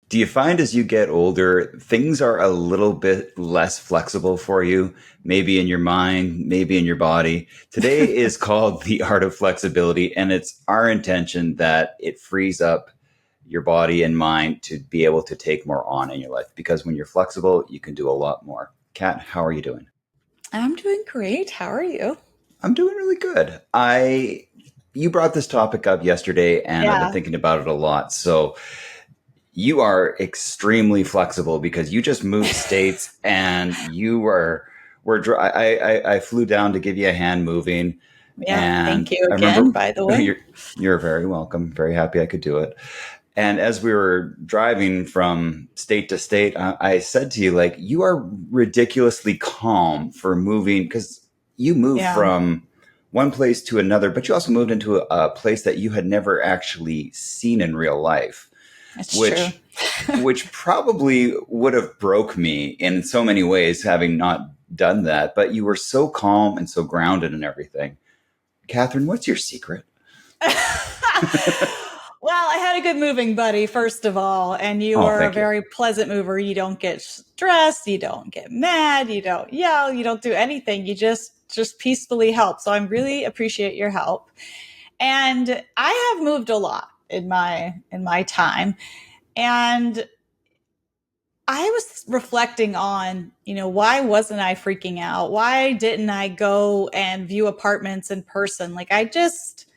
Do you find as you get older, things are a little bit less flexible for you? Maybe in your mind, maybe in your body. Today is called the art of flexibility, and it's our intention that it frees up your body and mind to be able to take more on in your life. Because when you're flexible, you can do a lot more. Kat, how are you doing? I'm doing great. How are you? I'm doing really good. You brought this topic up yesterday, and I've been Yeah. thinking about it a lot. So you are extremely flexible because you just moved states and I flew down to give you a hand moving, Yeah. and Thank you I again, remember by the way. you're very welcome. Very happy I could do it. And as we were driving from state to state, I said to you, like, you are ridiculously calm for moving because you moved Yeah, from one place to another, but you also moved into a place that you had never actually seen in real life, it's true. which probably would have broke me in so many ways having not done that. But you were so calm and so grounded and everything. Catherine, what's your secret? Well, I had a good moving buddy, first of all, and you Oh, are a thank you. very pleasant mover. You don't get stressed, you don't get mad, you don't yell, you don't do anything. You just peacefully help. So I really appreciate your help. And I have moved a lot in my time. And I was reflecting on, why wasn't I freaking out? Why didn't I go and view apartments in person? Like I just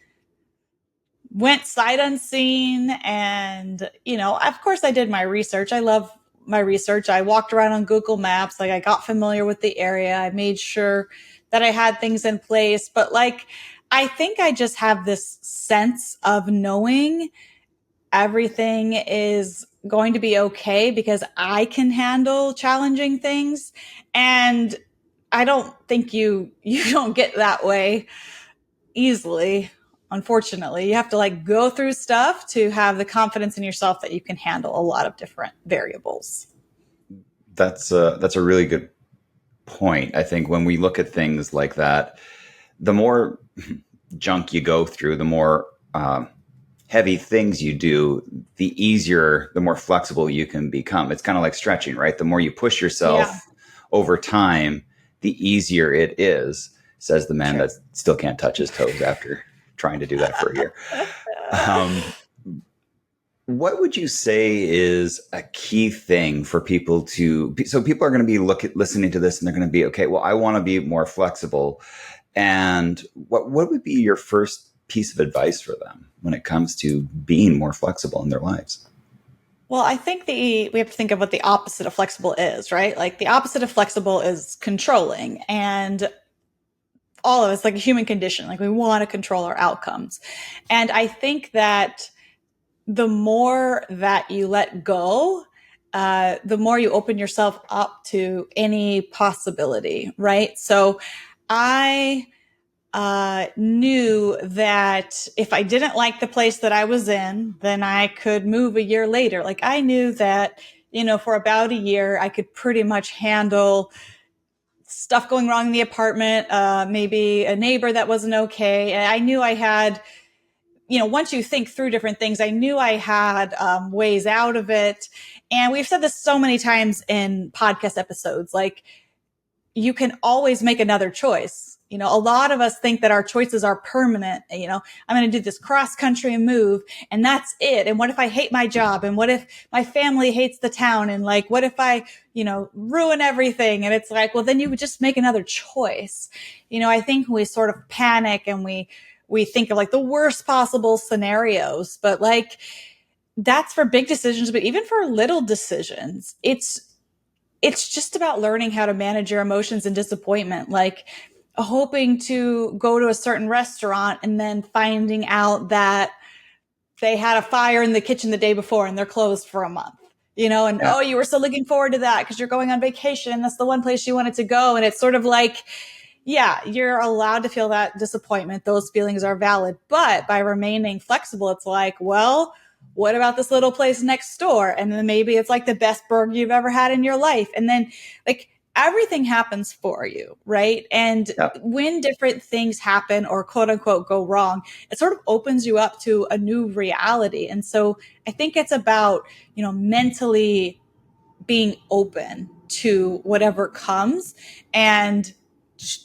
went sight unseen and, of course I did my research. I love my research. I walked around on Google Maps, like I got familiar with the area. I made sure that I had things in place, but like I think I just have this sense of knowing everything is going to be okay because I can handle challenging things. And I don't think you don't get that way easily. Unfortunately, you have to like go through stuff to have the confidence in yourself that you can handle a lot of different variables. That's a really good point. I think when we look at things like that, the more junk you go through, the more heavy things you do, the easier, the more flexible you can become. It's kind of like stretching, right? The more you push Yeah, yourself over time, the easier it is, says the man true. that still can't touch his toes after trying to do that for a year. Um, what would you say is a key thing for people to? So people are going to be listening to this, and they're going to be okay. Well, I want to be more flexible. And what would be your first piece of advice for them when it comes to being more flexible in their lives? Well, I think we have to think of what the opposite of flexible is, right? Like the opposite of flexible is controlling, and all of us, like a human condition, like we want to control our outcomes. And I think that the more that you let go, the more you open yourself up to any possibility, right? So I knew that if I didn't like the place that I was in, then I could move a year later. Like I knew that, for about a year, I could pretty much handle stuff going wrong in the apartment, maybe a neighbor that wasn't okay. And I knew I had, once you think through different things, I knew I had ways out of it. And we've said this so many times in podcast episodes, like you can always make another choice. A lot of us think that our choices are permanent. I'm going to do this cross country move and that's it. And what if I hate my job? And what if my family hates the town? And like, what if I, ruin everything? And it's like, well, then you would just make another choice. I think we sort of panic and we think of like the worst possible scenarios, but like that's for big decisions, but even for little decisions, it's just about learning how to manage your emotions and disappointment. Like hoping to go to a certain restaurant and then finding out that they had a fire in the kitchen the day before and they're closed for a month. And Yeah. oh, you were so looking forward to that because you're going on vacation and that's the one place you wanted to go. And it's sort of like, yeah, you're allowed to feel that disappointment. Those feelings are valid. But by remaining flexible, it's like, well, what about this little place next door? And then maybe it's like the best burger you've ever had in your life. And then like everything happens for you, right? And Yeah. when different things happen or quote unquote go wrong, it sort of opens you up to a new reality. And so I think it's about, mentally being open to whatever comes and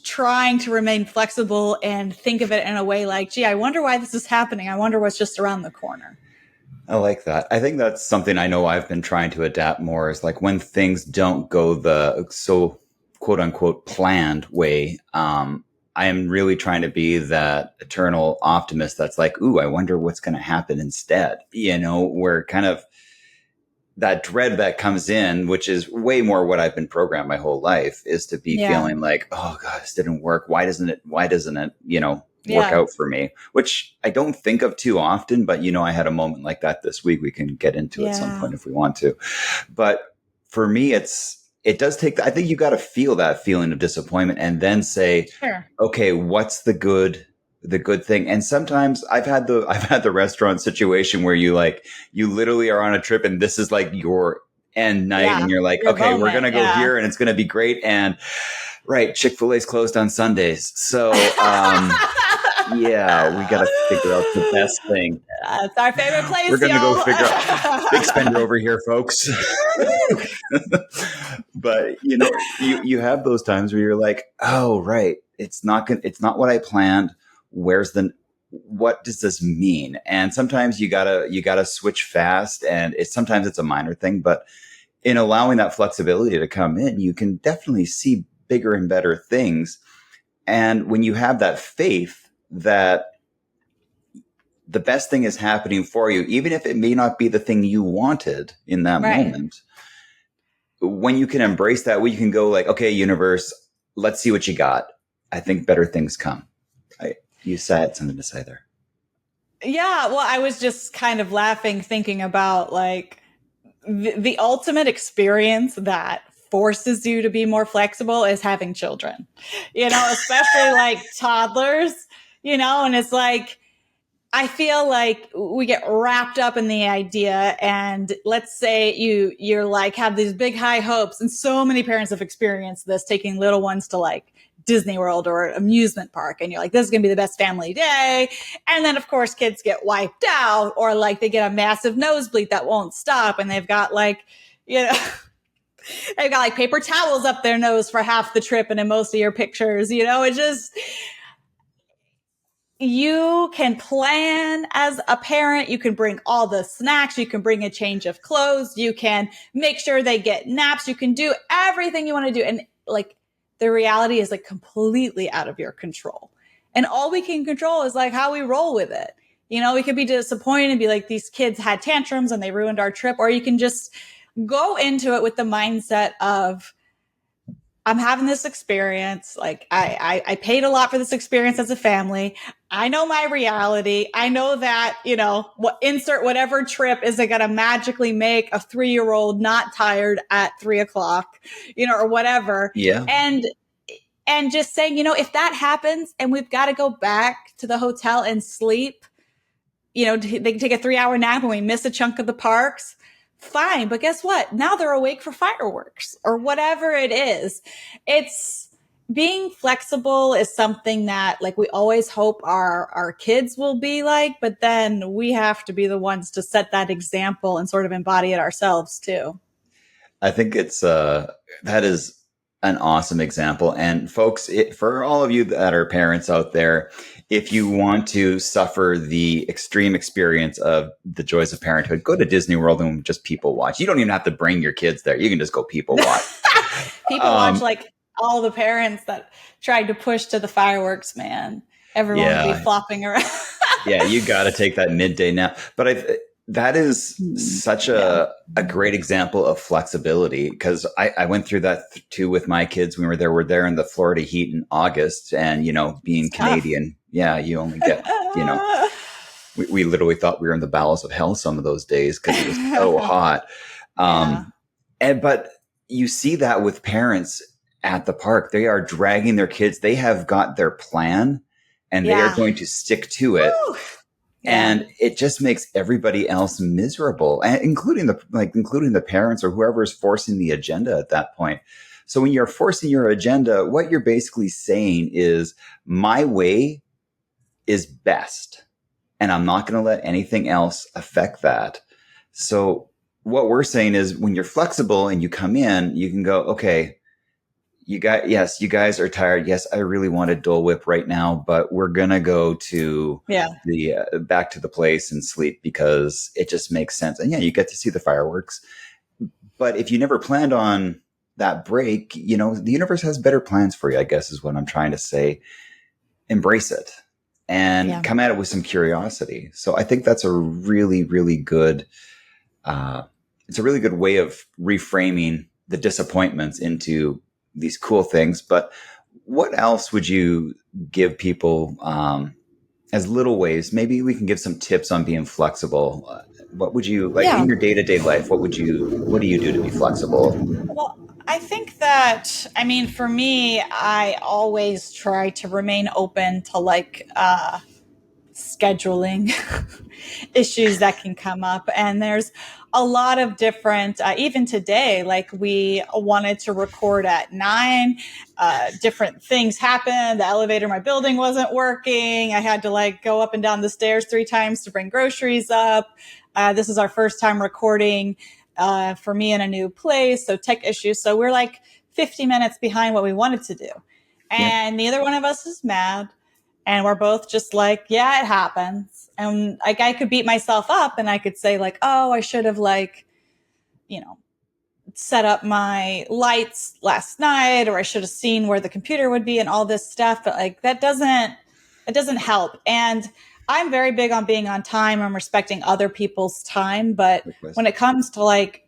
trying to remain flexible and think of it in a way like, gee, I wonder why this is happening. I wonder what's just around the corner. I like that. I think that's something I know I've been trying to adapt more is like when things don't go the so quote unquote planned way. I am really trying to be that eternal optimist that's like, ooh, I wonder what's going to happen instead. Where kind of that dread that comes in, which is way more what I've been programmed my whole life, is to be Yeah. feeling like, oh God, this didn't work. Why doesn't it, work Yeah. out for me? Which I don't think of too often, but I had a moment like that this week. We can get into at some Yeah. point if we want to. But for me, it does take, I think you got to feel that feeling of disappointment and then say, Sure. okay, what's the good thing? And sometimes I've had the restaurant situation where you literally are on a trip and this is like your end night and Yeah. you're like, Your okay, we're moment. gonna go Yeah. here and it's gonna be great. And right, Chick-fil-A's closed on Sundays, so yeah, we got to figure out the best thing. That's our favorite We're place, gonna go y'all. figure out big spender over here, folks. But you have those times where you're like, oh right, it's not what I planned. What does this mean? And sometimes you gotta switch fast, and sometimes it's a minor thing, but in allowing that flexibility to come in, you can definitely see bigger and better things. And when you have that faith that the best thing is happening for you, even if it may not be the thing you wanted in that Right. moment, when you can embrace that, when you can go like, okay, universe, let's see what you got. I think better things come. You said something to say there. Yeah. Well, I was just kind of laughing, thinking about like the ultimate experience that forces you to be more flexible is having children, especially like toddlers, and it's like, I feel like we get wrapped up in the idea, and let's say you're like have these big high hopes, and so many parents have experienced this, taking little ones to like Disney World or an amusement park, and you're like, this is going to be the best family day. And then of course kids get wiped out, or like they get a massive nosebleed that won't stop, and they've got like, you know, they've got like paper towels up their nose for half the trip and in most of your pictures, it just, you can plan as a parent. You can bring all the snacks. You can bring a change of clothes. You can make sure they get naps. You can do everything you want to do. And like the reality is like completely out of your control. And all we can control is like how we roll with it. We could be disappointed and be like, these kids had tantrums and they ruined our trip. Or you can just go into it with the mindset of, I'm having this experience. Like I paid a lot for this experience as a family. I know my reality. I know that, insert whatever trip isn't going to magically make a 3-year-old not tired at 3 o'clock, or whatever. Yeah. And just saying, if that happens and we've got to go back to the hotel and sleep, they can take a 3-hour nap and we miss a chunk of the parks. Fine. But guess what? Now they're awake for fireworks or whatever it is. It's being flexible is something that like we always hope our kids will be like, but then we have to be the ones to set that example and sort of embody it ourselves too. I think that is an awesome example. And folks, for all of you that are parents out there, if you want to suffer the extreme experience of the joys of parenthood, go to Disney World and just people watch. You don't even have to bring your kids there. You can just go people watch. People watch Um, like all the parents that tried to push to the fireworks, man. Everyone would be yeah, flopping around. yeah, you got to take that midday nap. But that is such Yeah. a great example of flexibility, because I went through that too with my kids when we were there. We're there in the Florida heat in August, and being It's tough. Canadian, yeah, you only get we literally thought we were in the bowels of hell some of those days because it was so hot. Yeah. But you see that with parents at the park, they are dragging their kids. They have got their plan, and they are Yeah. going to stick to it. Woo. Yeah. And it just makes everybody else miserable, and including the parents or whoever is forcing the agenda at that point. So when you're forcing your agenda, what you're basically saying is my way is best, and I'm not going to let anything else affect that. So what we're saying is when you're flexible and you come in, you can go, okay, yes, you guys are tired. Yes, I really want a Dole Whip right now, but we're going to go to Yeah. the back to the place and sleep because it just makes sense. And yeah, you get to see the fireworks. But if you never planned on that break, the universe has better plans for you, I guess is what I'm trying to say. Embrace it and Yeah. come at it with some curiosity. So I think that's a really, really good, it's a really good way of reframing the disappointments into these cool things. But what else would you give people as little ways? Maybe we can give some tips on being flexible. What would you like Yeah. in your day-to-day life? What do you do to be flexible? Well, I think that, I mean, for me, I always try to remain open to scheduling issues that can come up. And there's a lot of different, even today, like we wanted to record at 9, different things happened. The elevator in my building wasn't working. I had to go up and down the stairs 3 times to bring groceries up. This is our first time recording for me in a new place. So tech issues. So we're 50 minutes behind what we wanted to do. Yeah. And neither one of us is mad. And we're both just yeah, it happens. And I could beat myself up and I could say oh, I should have you know, set up my lights last night, or I should have seen where the computer would be and all this stuff. But it doesn't help. And I'm very big on being on time and respecting other people's time. But Likewise. when it comes to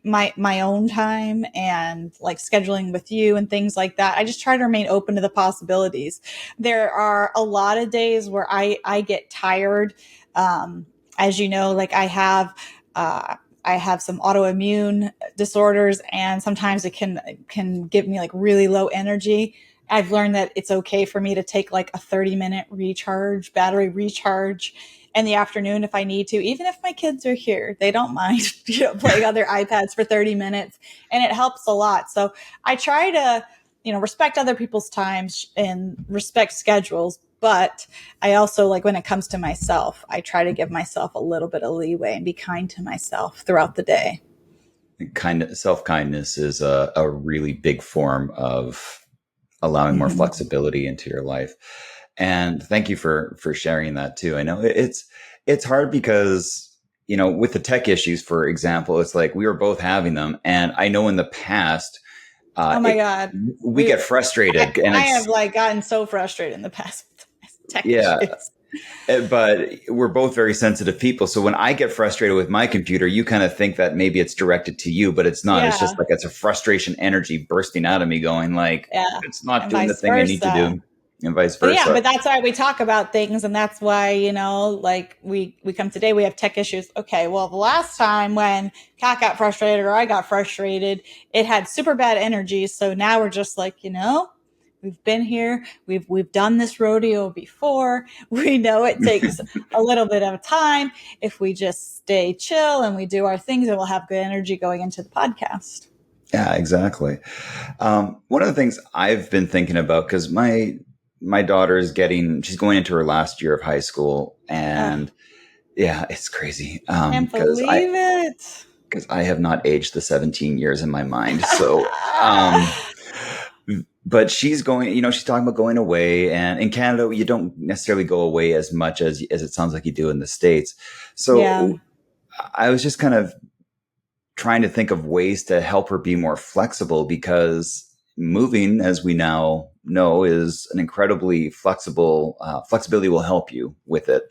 my own time and scheduling with you and things like that, I just try to remain open to the possibilities. There are a lot of days where I get tired. As you know, I have some autoimmune disorders, and sometimes it can give me really low energy. I've learned that it's okay for me to take a 30-minute battery recharge in the afternoon if I need to, even if my kids are here. They don't mind playing on their iPads for 30 minutes, and it helps a lot. So I try to respect other people's times and respect schedules. But I also, when it comes to myself, I try to give myself a little bit of leeway and be kind to myself throughout the day. Self-kindness is a really big form of allowing more Mm-hmm. flexibility into your life. And thank you for sharing that too. I know it's hard because with the tech issues, for example, it's we were both having them, and I know in the past, Oh my it God. we get frustrated, and I have it's gotten so frustrated in the past with tech yeah. issues. But we're both very sensitive people. So when I get frustrated with my computer, you kind of think that maybe it's directed to you, but it's not. It's Yeah. just it's a frustration energy bursting out of me going Yeah. it's not And doing the vice thing I need to versa. do, and vice But yeah, versa. but that's why we talk about things, and that's why we come today. We have tech issues. Okay, well, the last time when Kat got frustrated or I got frustrated, it had super bad energy. So now we're just we've been here, we've done this rodeo before. We know it takes a little bit of time. If we just stay chill and we do our things, and we'll have good energy going into the podcast. Yeah, exactly. One of the things I've been thinking about, because my daughter is she's going into her last year of high school, Oh, and yeah, it's crazy. can't believe it. Because I have not aged the 17 years in my mind. So, but she's going, she's talking about going away, and in Canada, you don't necessarily go away as much as it sounds like you do in the States. Yeah. So I was just kind of trying to think of ways to help her be more flexible, because moving, as we now know, is an incredibly flexibility will help you with it.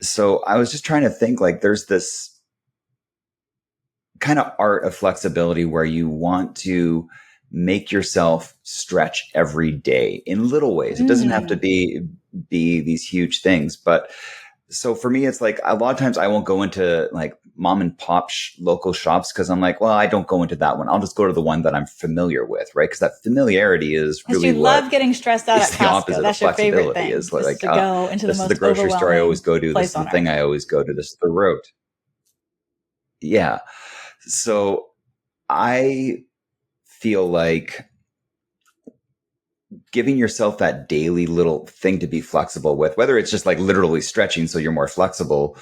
So I was just trying to think there's this kind of art of flexibility where you want to make yourself stretch every day in little ways. It doesn't have to Mm. be these huge things, but so for me, it's a lot of times I won't go into mom and pop local shops, because I'm well, I don't go into that one. I'll just go to the one that I'm familiar with, right? Because that familiarity is Because really you what love getting stressed out is at the Costco. opposite of That's your favorite flexibility. thing, Is is to go into the this is the most grocery store I always overwhelming go to. This place is the on earth. thing I always go to. This is the road. Yeah. So I feel giving yourself that daily little thing to be flexible with, whether it's just like literally stretching so you're more flexible,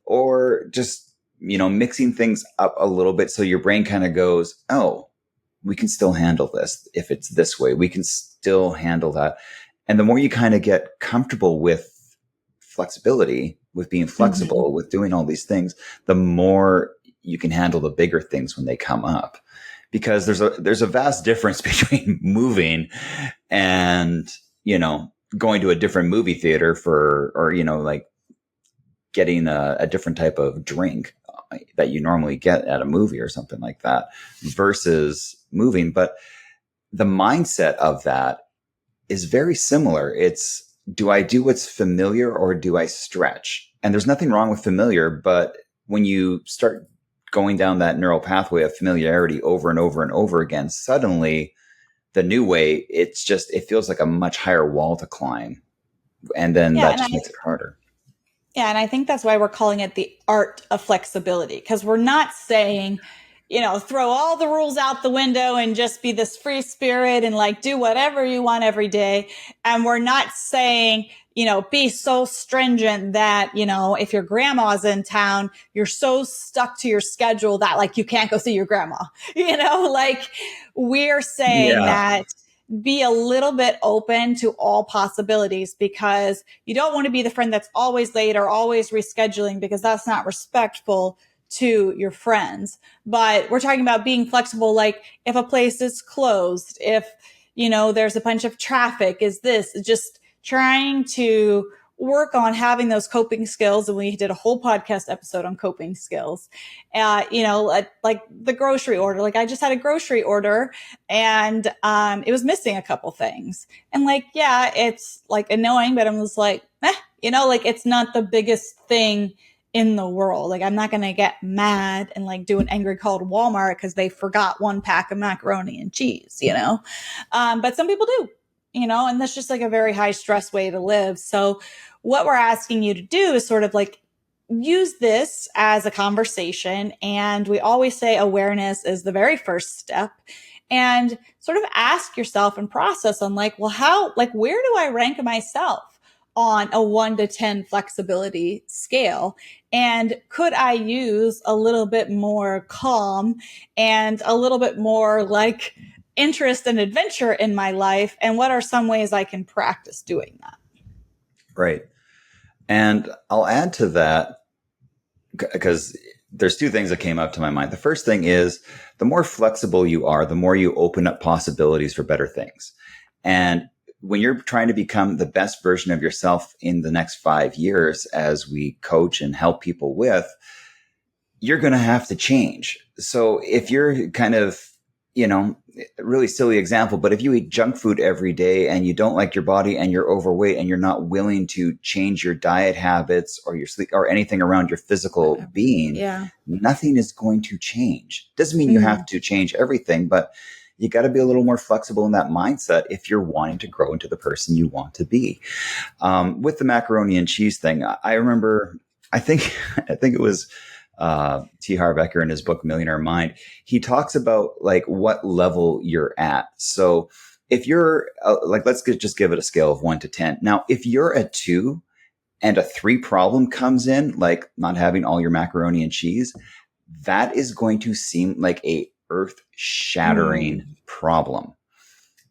or just, mixing things up a little bit so your brain kind of goes, oh, we can still handle this. If it's this way, we can still handle that. And the more you kind of get comfortable with flexibility, with being Mm-hmm. flexible, with doing all these things, the more you can handle the bigger things when they come up. Because there's a vast difference between moving and, going to a different movie theater or, like getting a different type of drink that you normally get at a movie or something like that versus moving. But the mindset of that is very similar. It's, do I do what's familiar or do I stretch? And there's nothing wrong with familiar, but when you start going down that neural pathway of familiarity over and over and over again, suddenly the new way, it feels like a much higher wall to climb. And then Yeah, that and just makes it harder. I think that's why we're calling it the art of flexibility, because we're not saying, throw all the rules out the window and just be this free spirit and like do whatever you want every day. And we're not saying, be so stringent that, if your grandma's in town, you're so stuck to your schedule that like you can't go see your grandma, like we're saying Yeah. that be a little bit open to all possibilities, because you don't want to be the friend that's always late or always rescheduling, because that's not respectful to your friends. But we're talking about being flexible, like if a place is closed, if there's a bunch of traffic, is this just trying to work on having those coping skills. And we did a whole podcast episode on coping skills. Like the grocery order. Like I just had a grocery order and it was missing a couple things. And like, yeah, it's like annoying, but I'm just like, like it's not the biggest thing in the world. Like I'm not going to get mad and like do an angry call to Walmart because they forgot one pack of macaroni and cheese, but some people do, and that's just like a very high stress way to live. So what we're asking you to do is sort of like use this as a conversation. And we always say awareness is the very first step, and sort of ask yourself and process on like, well, where do I rank myself on a 1 to 10 flexibility scale? And could I use a little bit more calm and a little bit more like interest and adventure in my life? And what are some ways I can practice doing that? Right. And I'll add to that because there's two things that came up to my mind. The first thing is the more flexible you are, the more you open up possibilities for better things. And when you're trying to become the best version of yourself in the next 5 years, as we coach and help people with, you're going to have to change. So if you're kind of, really silly example, but if you eat junk food every day and you don't like your body and you're overweight and you're not willing to change your diet habits or your sleep or anything around your physical being, Yeah. nothing is going to change. Doesn't mean you have Mm. to change everything, but you got to be a little more flexible in that mindset if you're wanting to grow into the person you want to be. With the macaroni and cheese thing, I remember, I think, I think it was T. Harv Eker in his book Millionaire Mind. He talks about like what level you're at. So if you're like, just give it a scale of 1 to 10. Now, if you're a 2 and a 3 problem comes in, like not having all your macaroni and cheese, that is going to seem like a earth shattering Mm. problem.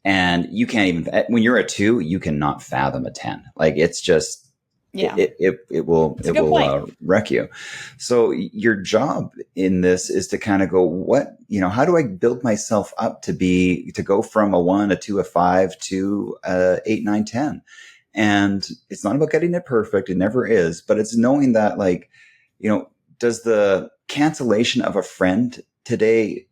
And you can't even, when you're a 2, you cannot fathom a 10. Like it's just, Yeah. it will It's a good point. wreck you. So your job in this is to kind of go, how do I build myself up to go from a 1, a 2, a 5 to 8, 9, 10? And it's not about getting it perfect. It never is, but it's knowing that like, does the cancellation of a friend today,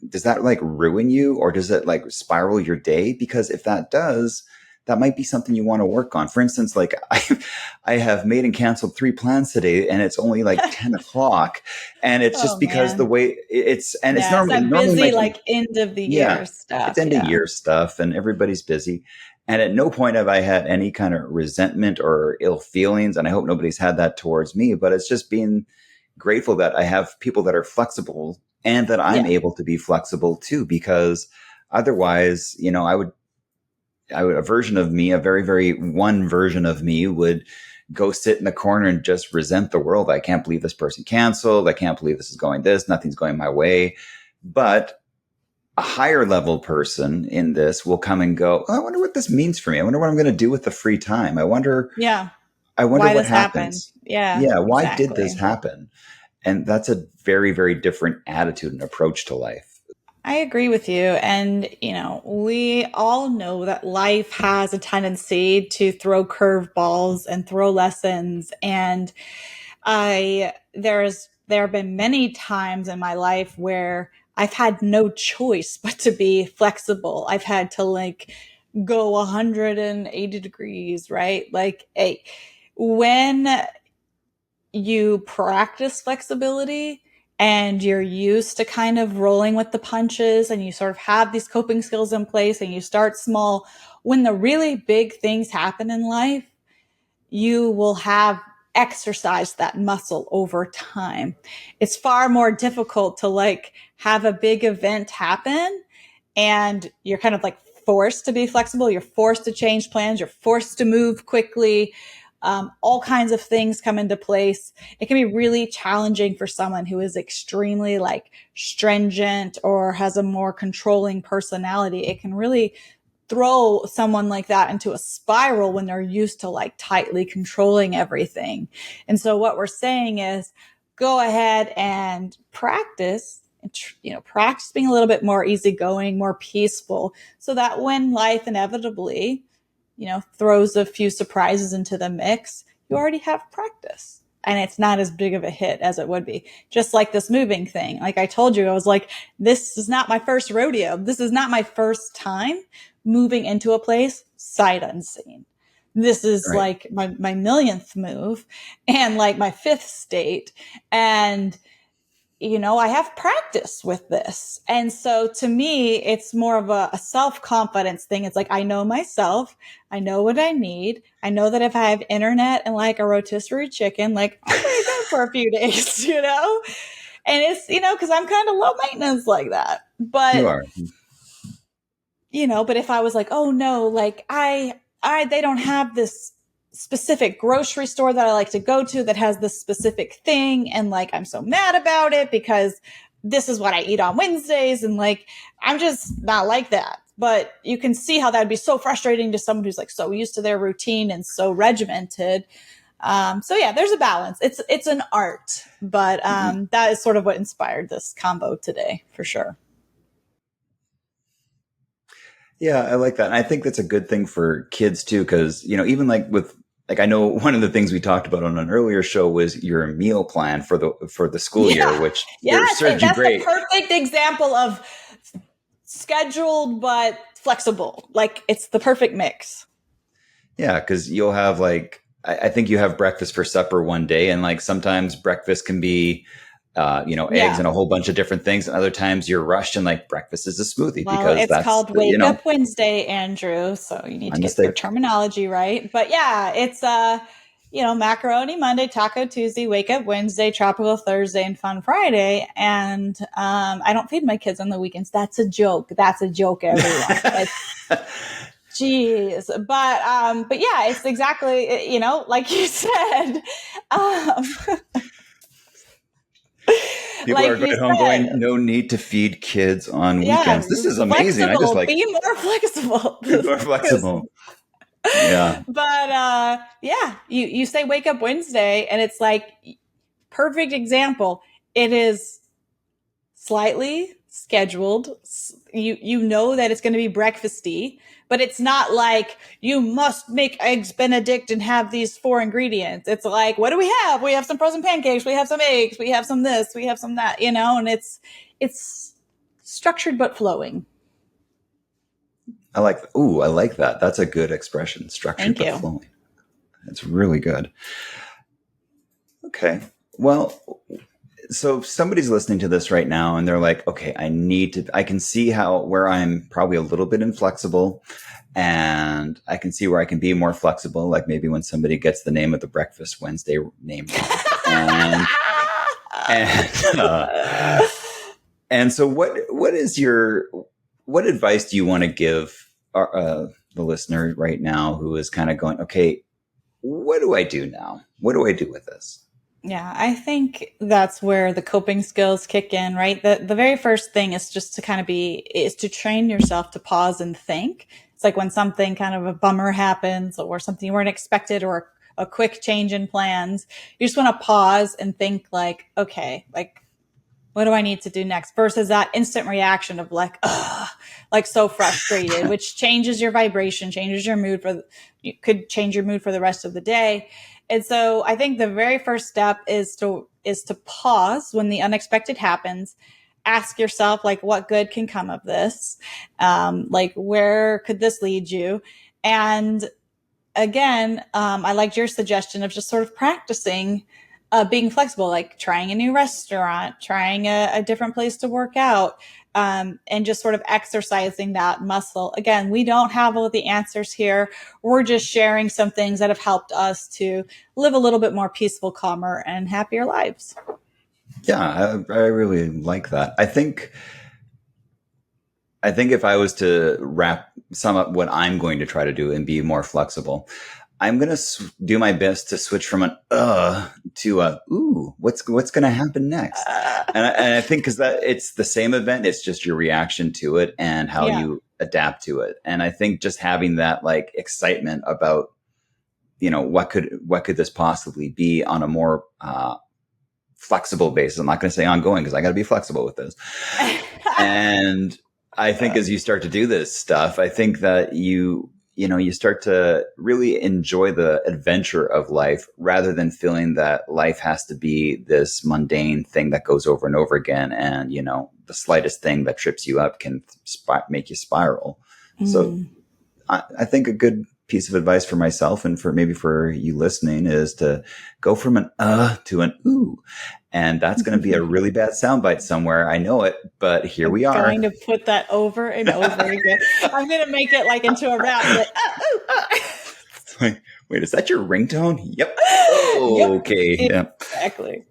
does that like ruin you or does it like spiral your day? Because if that does, that might be something you want to work on. For instance, like I have made and canceled 3 plans today and it's only like 10 o'clock. And it's Oh just because the man. way it's Yeah. It's that normally busy, my, like end of the yeah, year it's stuff. end of Yeah. year stuff and everybody's busy. And at no point have I had any kind of resentment or ill feelings. And I hope nobody's had that towards me, but it's just being grateful that I have people that are flexible and that I'm Yeah. able to be flexible too, because otherwise, I would, a version of me, a very, very one version of me would go sit in the corner and just resent the world. I can't believe this person canceled. I can't believe this is going this. Nothing's going my way. But a higher level person in this will come and go, oh, I wonder what this means for me. I wonder what I'm going to do with the free time. Yeah. I wonder Why what this happened. happens. Yeah, Yeah. Why did this exactly. happen? And that's a very, very different attitude and approach to life. I agree with you. And, we all know that life has a tendency to throw curveballs and throw lessons. And there have been many times in my life where I've had no choice but to be flexible. I've had to like go 180 degrees, right? Like, hey, when you practice flexibility and you're used to kind of rolling with the punches and you sort of have these coping skills in place and you start small, when the really big things happen in life, you will have exercised that muscle over time. It's far more difficult to like have a big event happen and you're kind of like forced to be flexible. You're forced to change plans. You're forced to move quickly. All kinds of things come into place. It can be really challenging for someone who is extremely like stringent or has a more controlling personality. It can really throw someone like that into a spiral when they're used to like tightly controlling everything. And so what we're saying is go ahead and practice, practice being a little bit more easygoing, more peaceful, so that when life inevitably, throws a few surprises into the mix, you already have practice. And it's not as big of a hit as it would be. Just like this moving thing. Like I told you, I was like, this is not my first rodeo. This is not my first time moving into a place sight unseen. This is Right. like my millionth move and like my fifth state. And I have practice with this. And so to me, it's more of a self-confidence thing. It's like, I know myself. I know what I need. I know that if I have internet and like a rotisserie chicken, like I'm pretty good for a few days, And it's, cause I'm kind of low maintenance like that. You But, are. but if I was like, oh no, like they don't have this specific grocery store that I like to go to that has this specific thing. And like, I'm so mad about it because this is what I eat on Wednesdays. And like, I'm just not like that. But you can see how that would be so frustrating to someone who's like so used to their routine and so regimented. So yeah, there's a balance. It's an art, but that is sort of what inspired this combo today for sure. Yeah, I like that. And I think that's a good thing for kids too, because, even like I know one of the things we talked about on an earlier show was your meal plan for the school year, Yeah. which Yes. served you That's the great. perfect example of scheduled but flexible. Like it's the perfect mix. Yeah, because you'll have like I think you have breakfast for supper one day, and like sometimes breakfast can be eggs Yeah. and a whole bunch of different things, and other times you're rushed and like breakfast is a smoothie Well, because it's that's called Wake Up Wednesday, Andrew. So you need my to get your mistake. terminology right. But yeah, it's macaroni Monday, taco Tuesday, Wake Up Wednesday, tropical Thursday, and fun Friday. And I don't feed my kids on the weekends. That's a joke. That's a joke, everyone. Jeez. But yeah, it's exactly, like you said. Um, People are like going you home going, said, no need to feed kids on yeah, weekends. This is amazing. I just flexible. like Be more flexible. be more flexible. Yeah. But yeah, you say Wake Up Wednesday, and it's like perfect example. It is slightly scheduled. You know that it's going to be breakfasty, but it's not like you must make eggs Benedict and have these four ingredients. It's like, what do we have? We have some frozen pancakes. We have some eggs. We have some this. We have some that. And it's structured but flowing. I like that. That's a good expression. Structured Thank but you. flowing. That's really good. Okay. Well, so if somebody's listening to this right now and they're like, okay, I can see where I'm probably a little bit inflexible and I can see where I can be more flexible. Like maybe when somebody gets the name of the breakfast Wednesday name wrong. And, and so what advice do you want to give the listener right now who is kind of going, okay, what do I do now? What do I do with this? Yeah, I think that's where the coping skills kick in, right? The very first thing is just to is to train yourself to pause and think. It's like when something kind of a bummer happens or something you weren't expected or a quick change in plans, you just want to pause and think like, okay, like what do I need to do next? Versus that instant reaction of like, ugh, like so frustrated, which changes your vibration, changes your mood you could change your mood for the rest of the day. And so I think the very first step is to pause when the unexpected happens. Ask yourself, like, what good can come of this? Like, where could this lead you? And again, I liked your suggestion of just sort of practicing being flexible, like trying a new restaurant, trying a different place to work out, and just sort of exercising that muscle. Again, we don't have all the answers here. We're just sharing some things that have helped us to live a little bit more peaceful, calmer, and happier lives. Yeah, I really like that. I think if I was to sum up what I'm going to try to do and be more flexible, I'm going to do my best to switch from an to a ooh, what's going to happen next? And I think because that it's the same event, it's just your reaction to it and how you adapt to it. And I think just having that like excitement about, what could this possibly be on a more flexible basis. I'm not going to say ongoing because I got to be flexible with this. And I think as you start to do this stuff, I think that you start to really enjoy the adventure of life rather than feeling that life has to be this mundane thing that goes over and over again. And, the slightest thing that trips you up can make you spiral. So I think a good piece of advice for myself and for you listening is to go from an to an ooh. And that's going to be a really bad soundbite somewhere. I know it, but here we are. I'm going to put that over and over again. I'm going to make it like into a rap. Like, wait, is that your ringtone? Yep. Oh, yep. Okay. Yep. Exactly.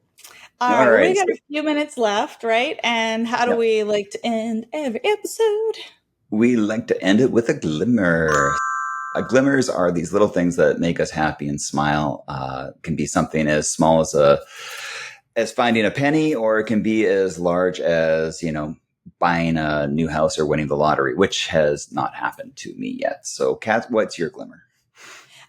All right. We got a few minutes left, right? And how do we like to end every episode? We like to end it with a glimmer. Glimmers are these little things that make us happy and smile. Can be something as small as finding a penny, or it can be as large as, buying a new house or winning the lottery, which has not happened to me yet. So, Kat, what's your glimmer?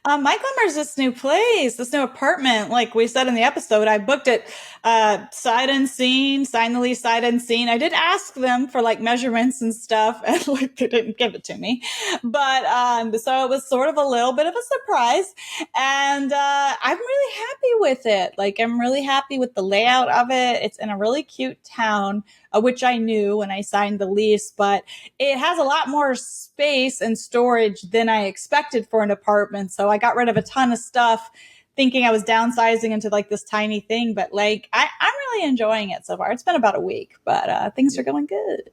My glimmer is this new place, this new apartment. Like we said in the episode, I booked it sight unseen, signed the lease sight unseen. I did ask them for like measurements and stuff, and like they didn't give it to me. But so it was sort of a little bit of a surprise, and I'm really happy with it. Like I'm really happy with the layout of it. It's in a really cute town, which I knew when I signed the lease, but it has a lot more space and storage than I expected for an apartment. So I got rid of a ton of stuff thinking I was downsizing into like this tiny thing, but like I'm really enjoying it so far. It's been about a week, but things are going good.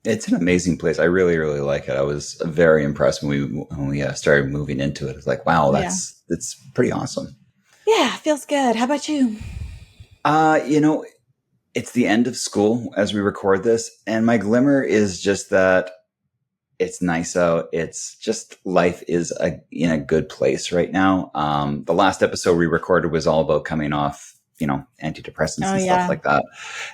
It's an amazing place. I really, really like it. I was very impressed when we started moving into it. It's like, wow, that's pretty awesome. Yeah, feels good. How about you? It's the end of school as we record this, and my glimmer is just that it's nice out. It's just life is in a good place right now. The last episode we recorded was all about coming off, antidepressants and stuff like that.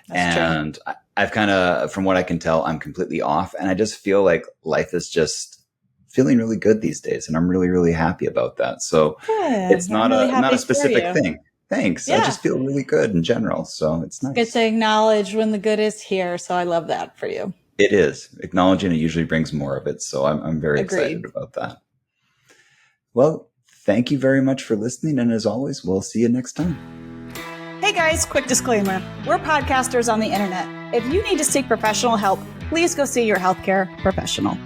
That's and true. I've kind of, from what I can tell, I'm completely off, and I just feel like life is just feeling really good these days, and I'm really, really happy about that. So it's not a specific thing. Thanks. Yeah. I just feel really good in general. So it's nice. Good to acknowledge when the good is here. So I love that for you. It is. Acknowledging it usually brings more of it. So I'm very excited about that. Well, thank you very much for listening. And as always, we'll see you next time. Hey guys, quick disclaimer. We're podcasters on the internet. If you need to seek professional help, please go see your healthcare professional.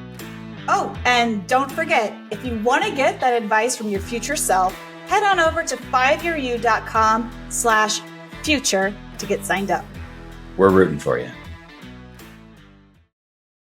Oh, and don't forget, if you want to get that advice from your future self, head on over to 5yearyou.com/future to get signed up. We're rooting for you.